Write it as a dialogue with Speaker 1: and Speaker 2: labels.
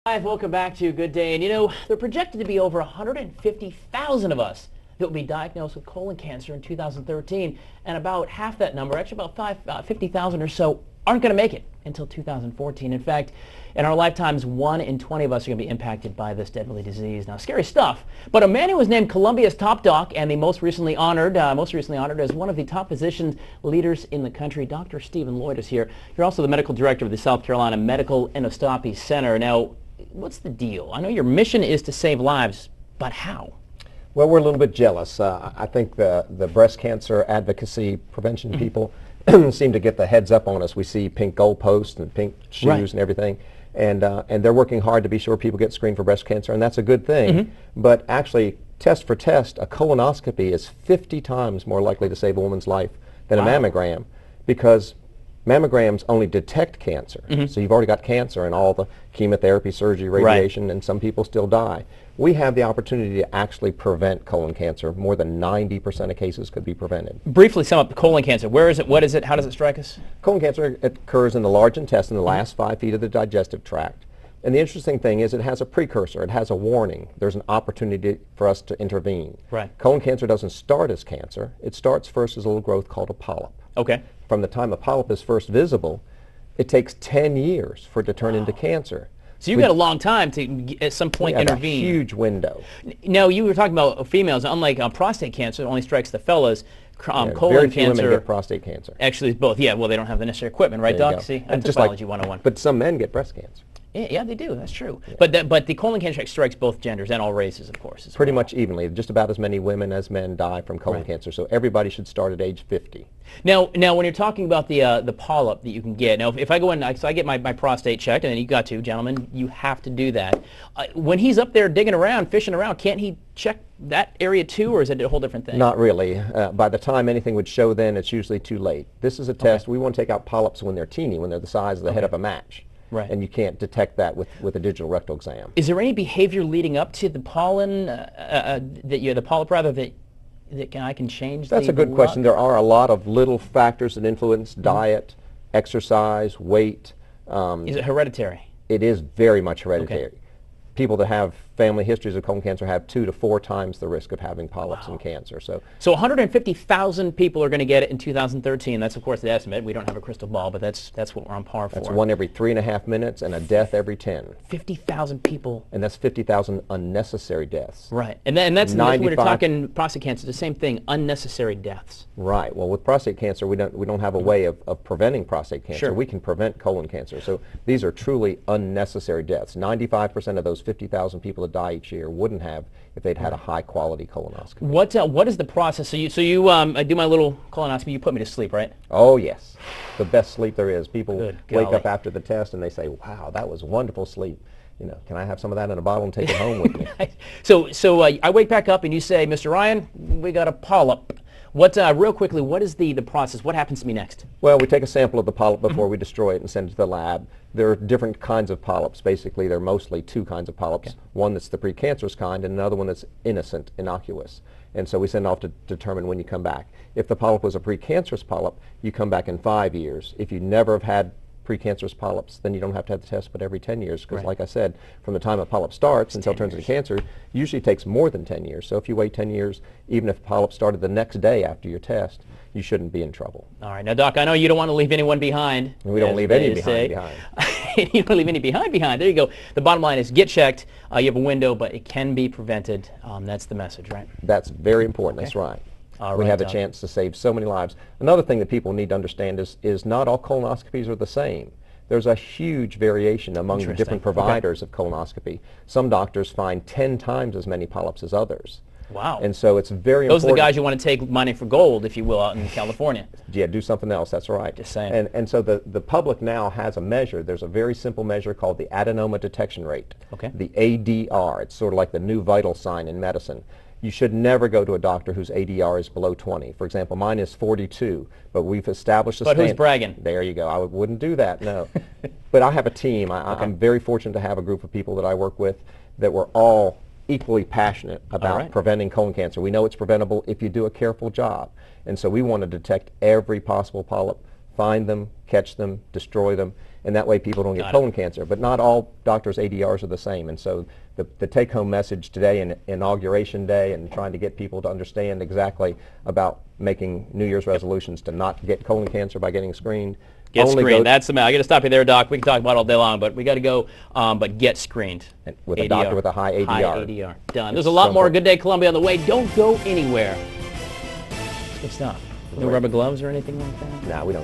Speaker 1: Hi, welcome back to Good Day. And you know, they're projected to be over 150,000 of us that will be diagnosed with colon cancer in 2013, and about half that number, actually about 50,000 or so, aren't going to make it until 2014. In fact, in our lifetimes, 1 in 20 of us are going to be impacted by this deadly disease. Now, scary stuff. But a man who was named Columbia's top doc and the most recently honored as one of the top physician leaders in the country, Dr. Stephen Lloyd is here. You're also the medical director of the South Carolina Medical Endoscopy Center. Now, what's the deal? I know your mission is to save lives, but how?
Speaker 2: Well, we're a little bit jealous. I think the breast cancer advocacy prevention people seem to get the heads up on us. We see pink goalposts and pink shoes and everything, and they're working hard to be sure people get screened for breast cancer, and that's a good thing. But actually, test for test, a colonoscopy is 50 times more likely to save a woman's life than a mammogram, because mammograms only detect cancer. So you've already got cancer and all the chemotherapy, surgery, radiation, and some people still die. We have the opportunity to actually prevent colon cancer. More than 90% of cases could be prevented.
Speaker 1: Briefly sum up colon cancer. Where is it? What is it? How does it strike us?
Speaker 2: Colon cancer occurs in the large intestine, the last 5 feet of the digestive tract. And the interesting thing is it has a precursor. It has a warning. There's an opportunity for us to intervene. Colon cancer doesn't start as cancer. It starts first as a little growth called a polyp. From the time a polyp is first visible, it takes 10 years for it to turn into cancer.
Speaker 1: So you've got a long time to, at some point, intervene.
Speaker 2: A huge window.
Speaker 1: Now, you were talking about females. Unlike prostate cancer, it only strikes the fellas. Colon
Speaker 2: very few
Speaker 1: cancer
Speaker 2: women get prostate cancer.
Speaker 1: Actually, it's both. Yeah, well, they don't have the necessary equipment, right, Doc? See, that's just biology 101.
Speaker 2: But some men get breast cancer.
Speaker 1: Yeah, they do. That's true. But the colon cancer strikes both genders and all races, of course.
Speaker 2: Pretty much evenly. Just about as many women as men die from colon cancer. So everybody should start at age 50.
Speaker 1: Now, when you're talking about the polyp that you can get, now if I go in, so I get my prostate checked, and then you got to, gentlemen, you have to do that. When he's up there digging around, fishing around, can't he check that area too, or is it a whole different thing?
Speaker 2: Not really. By the time anything would show then, it's usually too late. This is a test. We want to take out polyps when they're teeny, when they're the size of the head of a match. And you can't detect that with a digital rectal exam.
Speaker 1: Is there any behavior leading up to the pollen, the polyp rather, that I can change?
Speaker 2: That's a good question. There are a lot of little factors that influence diet, exercise, weight.
Speaker 1: Is it hereditary?
Speaker 2: It is very much hereditary. People that have family histories of colon cancer have 2 to 4 times the risk of having polyps and cancer. So
Speaker 1: 150,000 people are going to get it in 2013. That's, of course, the estimate. We don't have a crystal ball, but that's what we're on par for.
Speaker 2: That's 1 every 3.5 minutes and a death every 10.
Speaker 1: 50,000 people.
Speaker 2: And that's 50,000 unnecessary deaths.
Speaker 1: Right. And that's when we're talking prostate cancer, the same thing, unnecessary deaths.
Speaker 2: Right. Well, with prostate cancer, we don't have a way of preventing prostate cancer. We can prevent colon cancer. So these are truly unnecessary deaths. 95% of those 50,000 people that die each year wouldn't have if they'd had a high-quality colonoscopy.
Speaker 1: What is the process? So you I do my little colonoscopy. You put me to sleep, right?
Speaker 2: Oh yes, the best sleep there is. People wake up after the test and they say, "Wow, that was wonderful sleep. You know, can I have some of that in a bottle and take it home with me?"
Speaker 1: So I wake back up and you say, "Mr. Ryan, we got a polyp." Real quickly, what is the process? What happens to me next?
Speaker 2: Well, we take a sample of the polyp before we destroy it and send it to the lab. There are different kinds of polyps. Basically, there are mostly 2 kinds of polyps. One that's the precancerous kind and another one that's innocent, innocuous. And so we send off to determine when you come back. If the polyp was a precancerous polyp, you come back in 5 years. If you never have had precancerous polyps, then you don't have to have the test but every 10 years, because like I said, from the time a polyp starts until it turns into cancer, usually takes more than 10 years. So if you wait 10 years, even if the polyp started the next day after your test, you shouldn't be in trouble.
Speaker 1: All right. Now, Doc, I know you don't want to leave anyone behind.
Speaker 2: We don't leave any behind.
Speaker 1: You don't leave any behind. There you go. The bottom line is get checked. You have a window, but it can be prevented. That's the message, right?
Speaker 2: That's very important. That's right. We have a chance to save so many lives. Another thing that people need to understand is not all colonoscopies are the same. There's a huge variation among the different providers of colonoscopy. Some doctors find 10 times as many polyps as others.
Speaker 1: Wow.
Speaker 2: And so it's very important.
Speaker 1: Those are the guys you want to take money for gold, if you will, out in California.
Speaker 2: Yeah, do something else. That's right.
Speaker 1: Just saying.
Speaker 2: And so the public now has a measure. There's a very simple measure called the adenoma detection rate. The ADR. It's sort of like the new vital sign in medicine. You should never go to a doctor whose ADR is below 20. For example, mine is 42, but we've established a standard.
Speaker 1: But who's bragging?
Speaker 2: There you go. I wouldn't do that, no. But I have a team. I'm very fortunate to have a group of people that I work with that we're all equally passionate about preventing colon cancer. We know it's preventable if you do a careful job. And so we want to detect every possible polyp, find them, catch them, destroy them, and that way people don't get colon cancer. But not all doctors' ADRs are the same, and so the take-home message today and Inauguration Day and trying to get people to understand exactly about making New Year's resolutions to not get colon cancer by getting screened.
Speaker 1: Get screened. That's the man. I got to stop you there, Doc. We can talk about it all day long, but we got to go. But get screened
Speaker 2: with a doctor with a high ADR.
Speaker 1: High ADR. Done. There's a lot more Good Day Columbia on the way. Don't go anywhere. Good stuff. No rubber gloves or anything like that?
Speaker 2: No, we don't need